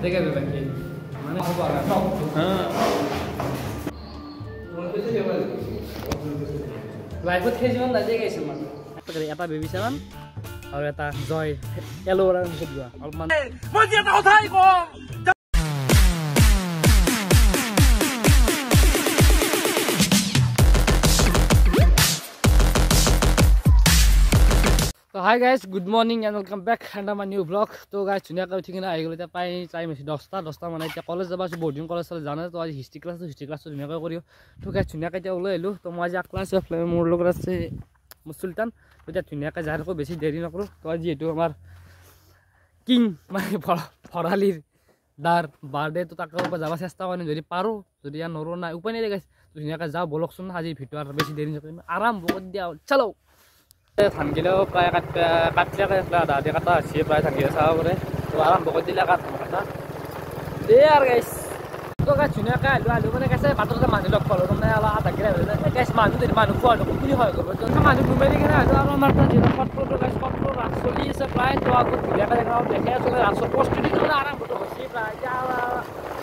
হাতে গেবে বাকি মানে হ'ব আৰু টপ লাইফত খেলিব নাজে গাইছো মানে এটা বেবি চালান আৰু এটা জয় এলোৰা মুখত যোৱা অলপমান মই এটা কথাই কম So hi guys, good morning and welcome back and my new vlog. So guys, ধুনীয়াকৈ উঠি কিনে আহি গ'ল এতিয়া প্ৰায় টাইম হৈছে 10টা মানে এতিয়া কলেজ যাব আছো বৰ্ডিং কলেজ চলে জানে তো আজি হিষ্ট্ৰী ক্লাছটো ধুনীয়াকৈ কৰিও তো গাইছ ধুনীয়াকৈ এতিয়া ওলাই আহিলোঁ তো মই আজি ক্লাছ মোৰ লগত আছে মুছুলতান এতিয়া ধুনীয়াকৈ যাই থাকোঁ বেছি দেৰি নকৰোঁ তো আজি যিহেতু আমাৰ কিং মানে ভৰালিৰ দাৰ বাৰ্থডে তো তাক যাব চেষ্টা কৰিম যদি পাৰোঁ যদি ইয়াৰ নৰো নাই উপায় নাই গাইছ ধুনীয়াকৈ যাওঁ বলকচোন আজি ভিডিঅ' আৰু বেছি দেৰি নকৰিম আৰম্ভ কৰি দিয়া চলো ধান গিলেও প্ৰায় কাটলে আধা আধি কাটা হৈছে প্ৰায় ধান গিলে চাব পাৰে তো আৰম্ভ কৰি দিলে কাটা দে আৰু গাইছ তো গাইছ ধুনীয়াকৈ আহিলোঁ মানে গাইছে বাটতে মানুহ লগ পালোঁ তাৰমানে অলপ আধা গিলে গাইছ মানুহ খোৱা কোনখিনি হয় কৰিব মানুহ ঘুমাই কিনে আহিলোঁ আৰু আমাৰ তাত যিহেতু সত্ৰটো গাইছ সত্ৰ ৰাস চলি আছে প্ৰায় তো আগত ধুনীয়াকৈ দেখে আছোঁ ৰাসৰ প্ৰস্তুতি আৰম্ভটো হৈছে প্ৰায় এতিয়া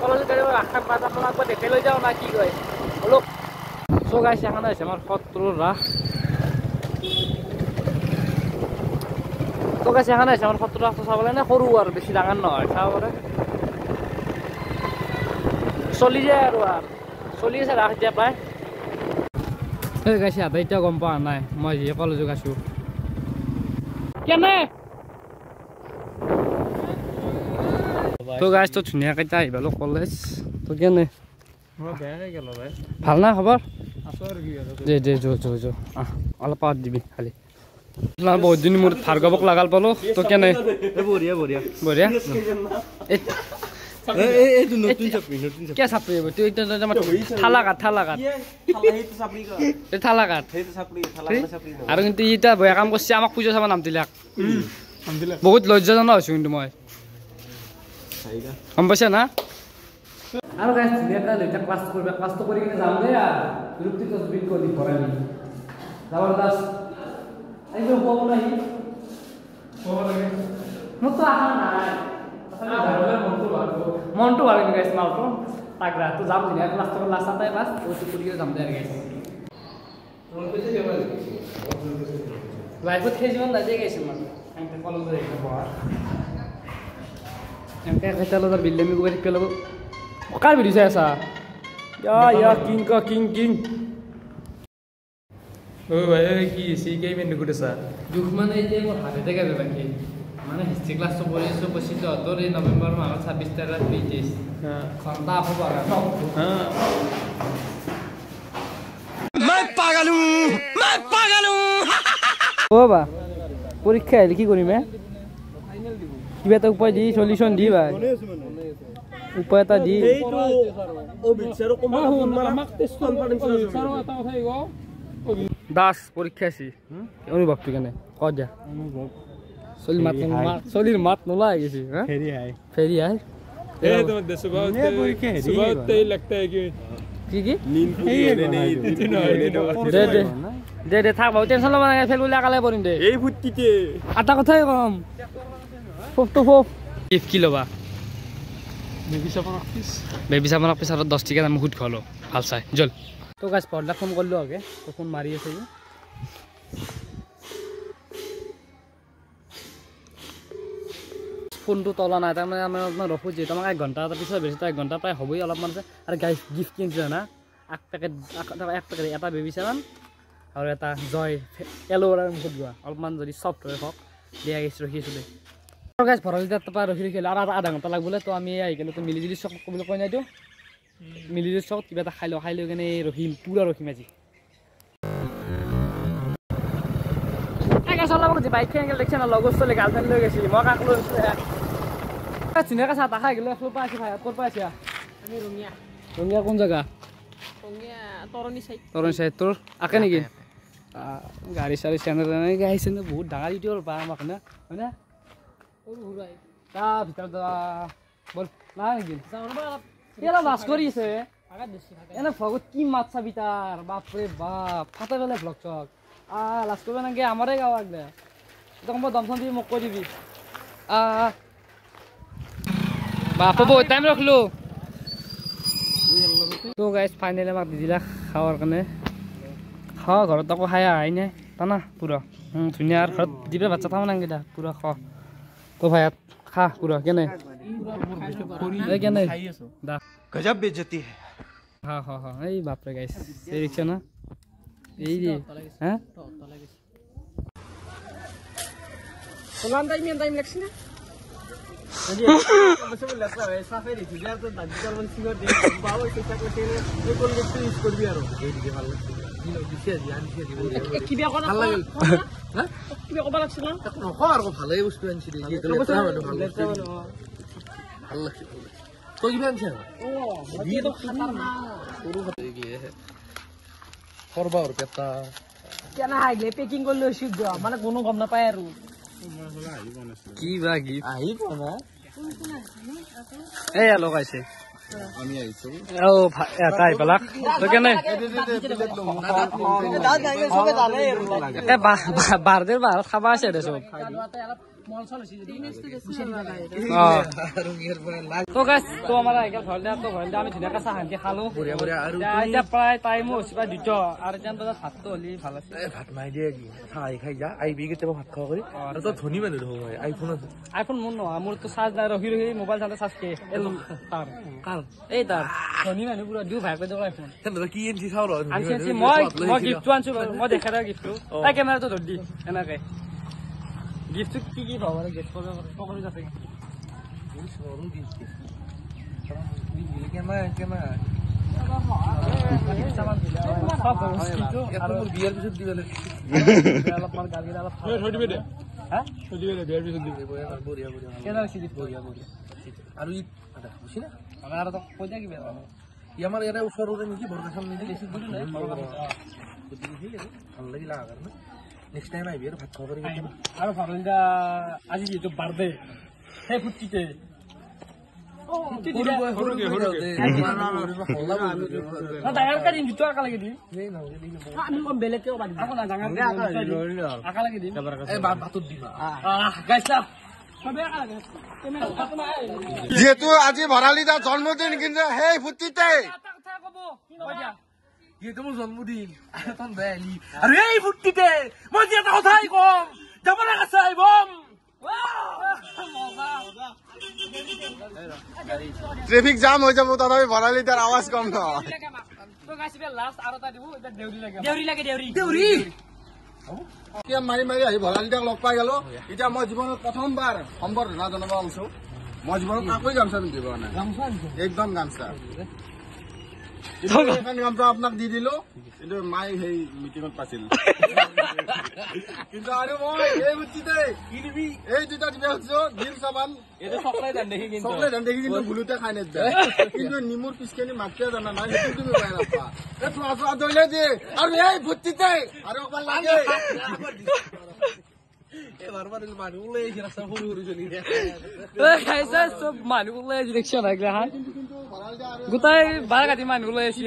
কলেজত গাড়ী ৰাস আপোনাক দেখে লৈ যাওঁ না কি কয় অলপ চ' গাইছ এখন হৈছে আমাৰ সত্ৰৰ ৰাস তো গাইছে এখানে আছে আমার সত্তর রাস্তা চাবলে না সরু আর বেশি ডাঙর নয় চাব পারে চলি যায় আর চলি আছে রাস এতিয়া প্রায় গাইছে আধা এতিয়া গম পোৱা নাই মই যি কলেজত আছো কেনে তো গাইছ তো ধুনীয়াকৈ এতিয়া আহিব কলেজ তো কেনে ভাল না খবৰ দে দে যো অলপ পাত দিবি খালি বহুত দিন মোৰ ভাৰ্গৱক লাগাল পালো তো কেনে বঢ়িয়া বঢ়িয়া বঢ়িয়া এইটো নতুন চাপৰি কে চাপৰি তুই থালা কাট আৰু কিন্তু ইটা বেয়া কাম কৰিছে আমাক পূজা চাব নাম দিলাক বহুত লজ্জাজনক হৈছো কিন্তু মই গম পাইছা না আৰু গাইছ ধুনীয়াকৈ লৈটা ক্লাছটো কৰি কিনে যাম দেই আৰু ৰুক্তি তসবিৰ কৰি ভৰালি জবৰদস্ত আইবো কোন নাই কোন লাগে মতো আহা নাই আসলে মনটো ভালো গাইস মালটো তাগরা তো যাম দিনা লাস্ট লাস্টতে বাস ওটি পুরিয়ে যাম দে গাইস তোমরা কইতে যাবা লাইফত খেজিবন নাজে গাইস মানে আমি কলেজ যাইতে পার এমকে খাইতালো তার বিল্লেমি গোবে পেলো কার ভিডিও চাই আসা ইয়া কিং ও ভাই কি সিকেই মেনু করতেছ দুখ মানে এই যে মোর হাতে থেকে যাবে কি মানে হিস্ট্রি ক্লাস তো পড়িছো বসি তো তোর এই নভেম্বর মাস 26 তারিখ পেয়েছিস হ্যাঁ ঘন্টা আপো পারা হ্যাঁ मैं पागल हूं ও বা পরীক্ষা এলি কি করিম ফাইনাল দিব কিবা তো উপায় দি সলিউশন দি ভাই উপায় এটা দি এইটো ও বিচাৰো কম আমাক টেস্ট কনফাৰেন্স বিচাৰো এটা কথাই গো দাস পরীক্ষা আছে অনুভবটো কেনে ক দিয়া অনুভব চলির মাত নোলাই গেছি হ্যাঁ ফেরি আই এ তো সুবহতে পরীক্ষা সুবহতে লাগতা है কি নীল দে থাক বহুত টেনশন লবা না ফেল বলে কালে পড়িম দে এই ফুটকিতে আটা কথাই কম ফপ তো ফপ ইফ কি লবা বেবি সাপন পিছ আর 10 টাকা আমি হুট খলো ভাল চাই জল তো গাইস পড়লা ফোন করলো আগে তো ফোন মারি আছে ফোনটো তলা নাই তার মানে আমরা রফু যে তোমাক 1 ঘন্টা পিছত বেশি তো 1 ঘন্টা প্রায় হবই অলপমান আর গাইস গিফট কিনছে না এক প্যাকেট এটা বেবি সাবান আর এটা জয় এলোরা মুখত গোয়া অলপমান যদি সফট হয় হক দিয়া গেছ রখিছিল আর গাইস ভরালিটা তো পা রখি আর আধা ঘন্টা লাগবলে তো আমি আই গেল তো মিলিজুলি সব কবলে কই নাই দিও মিলিজুলি সব কিবা এটা খাইলো কেনে রহিম পুরা রহিম আজি চলা যে বাইক খেয়ে দেখছে না লগর চলে গার্লফ্রেন্ড লৈ গেছি মই কাক লৈ চিনাকা চাহ খাই গেলে ফুল পাইছি ভাই ক'ত পাইছি আমি ৰঙিয়া কোন জায়গা ৰঙিয়া তৰণী সাইড তোৰ আকে নেকি গাড়ী চাৰি চেনেল নাই গাইছে না বহুত ডাঙৰ ইউটিউবৰ পা আমাক না হয় না ঘুৰাই তা ভিতৰত বল না নেকি এলা লাজ কৰিছে এনে ভগত কি মাছ চাবি তাৰ বাপৰে বাপ ফাটা গলে ব্লগ চক লাষ্ট করবে নাকি আমারে গাওয়া লাগবে তখন দমসন দিয়ে মোক কৈ দিবি বাপ বহুত টাইম ৰখলো তো গাইজ ফাইনেলি আমাক দি দিলা খাৱাৰ কাৰণে খাওঁ ঘৰত আকৌ খাই আহাই নাই টানা পুৰা ধুনীয়া আৰু ঘৰত দিবে বাচ্চা থাম নাংগিটা পুৰা খাওঁ তো ভাইয়াত খা পুৰা কেনে কেনে দা गजब बेइज्जती है হা হা হা এই বাপরে গাইজ এই রিক্সা না এই যে হ্যাঁ Solan da imian time leksin. Jadi apa sih leksa wes safe di dia tuh tadi kalau singgah di bawah itu cak leksin itu kalau leksin itu biar oh jadi dia hal gila bisa dia anjir di bawah. Kibia kau nak? Hah? Kibia kau balak sih lah? Tak nak kau harus halai us tuh anjir dia itu leksa mana? Leksa mana? Allah. Kau gimana sih? Oh, dia tuh khatarnak. Urus dia. Korba or kata. Kya na hai le packing korle shudh mana kono gam na paye aru. কি বা gift আহিব না এই লোক আছে আমি আইছো ও এটাই পালাক তো কেনে এ বারদের বার খাবা আছে রে সব তো গাইস তো আমার আইকাল ফল দা তো ফল দা আমি ধুনিয়াকে চাহানকে খালো এতিয়া প্ৰায় টাইম হৈছে বা দুটো আৰু যেন বজাত ভাতটো হলি ভাল আছে ভাত নাই দিয়ে খাই খাই যা আইবি কেতিয়াবা ভাত খাব কৰি আৰু তই ধনী মানুহ দেখো আইফোন আছে আইফোন মোৰ নহয় মোৰ তো চাৰ্জ নাই ৰখি ৰখি মোবাইল চালে চাৰ্জ কে তাৰ কাৰ এই তাৰ ধনী মানুহ পুৰা দিও ভাই কৈ দিও আইফোন তেনে কি এনছি চাও ৰ আনছি মই গিফ্ট আনছো মই দেখা দা গিফ্টটো তাই কেমেৰাটো ধৰ দি এনেকে গিফ্ট কি কি পাব গেছ কৰিব কৰি যাতে বিয়াৰ পিছত দিবলে অলপমান গালি অলপ থৈ দিবি দে হা থৈ দিবি দে বিয়াৰ পিছত দিবি বঢ়িয়া বঢ়িয়া কেনে হৈছে বঢ়িয়া বঢ়িয়া আৰু ই আদা বুজি না আমাৰ তো কৈ দিয়া কিবা ই আমাৰ ইয়াতে ওচৰৰে নেকি বৰকাখন নেকি বেছি দূৰ নাই ভাল লাগিলা কাৰণে নেক্সট টাইম আইবি আৰু ভাত খাব কৰি আৰু ভাবিলা আজি যেটো বাৰ্থডে সেই ফুটিতে ডাঙৰ কাটি দুটো আকা লাগি দি আমি কম বেলেগ কেও বাদ আকৌ না ডাঙৰ আকা লাগি দি এই বাতত দিবা গাইছা যেহেতু আজি ভৰালি দা জন্মদিন কিন্তু সেই ফুটিতে এইটো মোৰ জন্মদিন আৰু এই ফূৰ্তিতে মই যে এটা কথাই কম যাব লাগা বম ট্ৰেফিক জাম হৈ যাব তথাপি ভৰালি দাৰ আৱাজ কম নহয় মাৰি মাৰি আহি ভৰালি দাক লগ পাই গলো এতিয়া মই জীৱনত প্ৰথমবাৰ সম্বৰ্ধনা জনাব ওলাইছো মই জীৱনত কাকোই গামছা পিন্ধিব নাই একদম গামছা গামছা আপোনাক দি দিলো কিন্তু মাই সেই মিটিঙত পাইছিল কিন্তু আৰু মই এই বুজিতে এই দুটা দিবা হচ্ছে দিল চাবান চকলেট দেখি কিন্তু ভুলতে খাই নেদ কিন্তু নিমুর পিছকেনি মাতিয়ে জানা নাই সেইটো তুমি পাই নাপা দলে দিয়ে আৰু এই বুজিতে আৰু অকমান লাগে চব মানুহ ওলাই ৰিক্সা লাগিলে হা গোটাই বাৰ কাটি মানুহ ওলাই আছে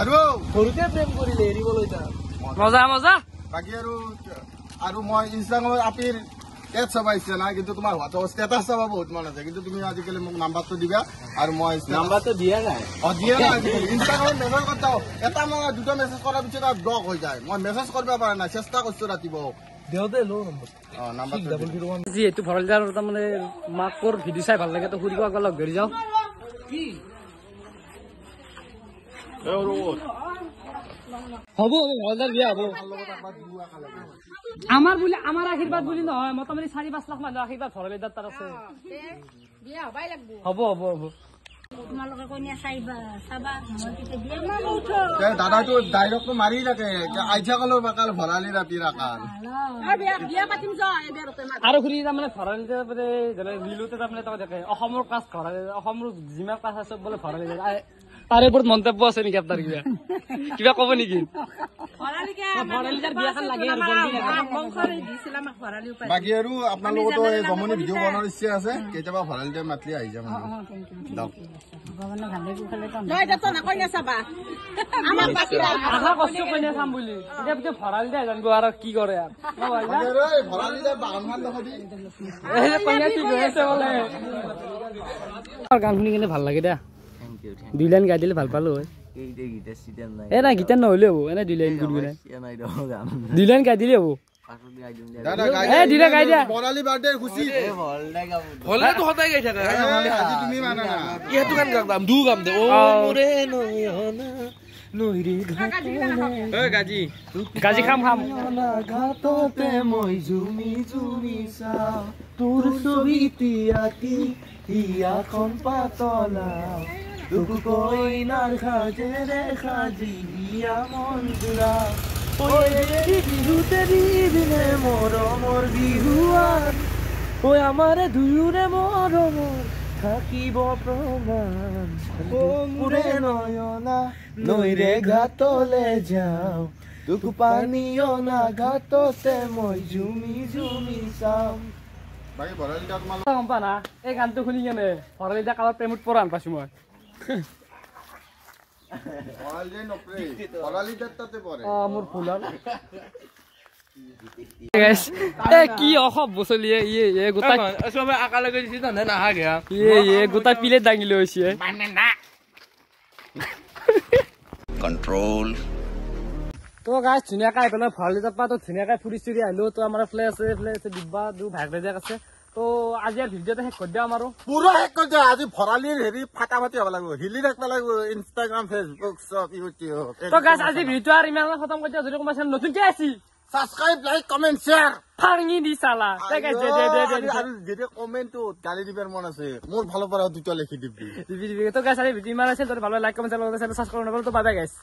আৰু সৰুতে প্ৰেম কৰিলে এৰিবলৈ তাৰ মজা মজা বাকী আৰু মই ইনষ্টাগ্ৰামত আপিৰ এড চাবাইছে না কিন্তু তোমাৰ হোৱাটছআপ ষ্টেটাছ চাব বহুত মন আছে কিন্তু তুমি আজিকালি মোক নাম্বাৰটো দিবা আৰু মই নাম্বাৰটো দিয়া নাই দিয়া নাই ইনষ্টাগ্ৰামত মেছেজ কৰতাও এটা মই দুটা মেছেজ কৰাৰ পিছত ব্লক হৈ যায় মই মেছেজ কৰিব পৰা নাই চেষ্টা কৰিছো ৰাতিপুৱা দেওতে লো নম্বৰ যিহেতু ভৰালিদাৰ তাৰমানে মাকৰ ভিডিঅ' চাই ভাল লাগে তো ফুৰিব লগ ধৰি যাওঁ হ'ব ভৰালিদাৰ বিয়া হ'ব আমাৰ আশীৰ্বাদ বুলি নহয় মোটামুটি 4-5 লাখ মানুহ আশীৰ্বাদ ভৰালিদাৰ তাৰ আছে হ'ব হ'ব হ'ব দাদাটো ডাইৰেক্টটো মাৰি থাকে আইছা কলৰ বাকাল ভৰালি ৰাতি ৰাকাল আৰু খুৰি তাৰমানে ভৰালিদাৰ মিলোতে তাৰমানে দেখে অসমৰ কাজ ভৰালি অসমৰ যিমান কাজ আছে বোলে ভৰালি তাৰে ওপৰত মন্তব্য আছে নেকি আপোনাৰ কিবা কিবা ক'ব নেকি বাকী আৰু আপোনালোকতো এই জমনি ভিডিঅ' বনোৱাৰ ইচ্ছা আছে কেতিয়াবা ভৰালিতে মাতলি আহি যাম আশা কষ্ট কইনা চাম বুলি এতিয়া ভৰালিতে জানিব আৰু কি কৰে ভৰালিতে বাগানখন দেখাবি কইনা ঠিক হৈ আছে বোলে গান শুনি কিনে ভাল লাগে দিয়া দুই লাইন গাই দিলে ভাল পালো হয় এ নাই গীটাৰ নহ'লে হ'ব এনে দুই লাইন গুণগুণাই দুই লাইন গাই দিলে হ'ব দিলে গাই দিয়া ভৰালি বাৰ্থডে খুচি হলেতো সদায় গাই থাকে আজি তুমি মানা না এইটো গান গাম দু গাম দে অ মোৰে নয়না নৈৰি গাজি গাজি খাম ঘাটতে মই জুমি জুমি চাওঁ তোৰ ছবিটি আঁকি হিয়াখন পাতলা তোক কইনাৰ সাজেৰে সাজি হিয়া মনজোৰা বিহুতে দিবিনে মৰমৰ বিহুৱান ঐ আমাৰে দুয়োৰে মৰমৰ থাকিব প্ৰমাণ মোৰে নয়না নৈৰে ঘাটলে যাওঁ তোক পানী অনা ঘাটতে মই জুমি জুমি চাওঁ বাকী ভৰালিতে তোমালোক গম পা না এই গানটো শুনি কেনে ভৰালিতে কাৰোবাৰ প্ৰেমত পৰা আন পাইছো মই ভৰালিতে নপৰে ভৰালিতে তাতে পৰে মোৰ ভুল হ'ল কি অসভ বচলি গোটাই চবে আকালে গৈ দিছি তহঁতে নাহা গেয়া গোটাই পিলেট দাঙি লৈ হৈছে কন্ট্ৰোল তো গাছ ধুনীয়াকৈ আহি পেলাই ভৰালি তাৰপৰা তো ধুনীয়াকৈ ফুৰি চুৰি আহিলো তো আমাৰ এইফালে আছে ডিব্বা দু ভাগ ৰেজাক আছে তো আজি আৰু ভিডিঅ'টো শেষ কৰি দিওঁ আৰু পুৰা শেষ কৰি দিয়া আজি ভৰালিৰ হেৰি ফাটা ফাটি হ'ব লাগিব হিলি ৰাখিব লাগিব ইনষ্টাগ্ৰাম ফেচবুক চব ইউটিউব তো গাছ আজি ভিডিঅ'টো আৰু ইমান খতম কৰি দিওঁ যদি কোনোবা নতুনকৈ আছি সাবস্ক্ৰাইব লাইক কমেন্ট শেয়াৰ ফাঙি দি চালা আৰু যেতিয়া কমেন্টটো গালি দিবৰ মন আছে মোৰ ভালৰ পৰা দুটা লিখি দিবি তো গাছ আজি ভিডিঅ' ইমান আছে যদি ভালো লাইক কমেন্ট চাবস্ক্ৰাইব নকৰো তো বাই বাই গাইছ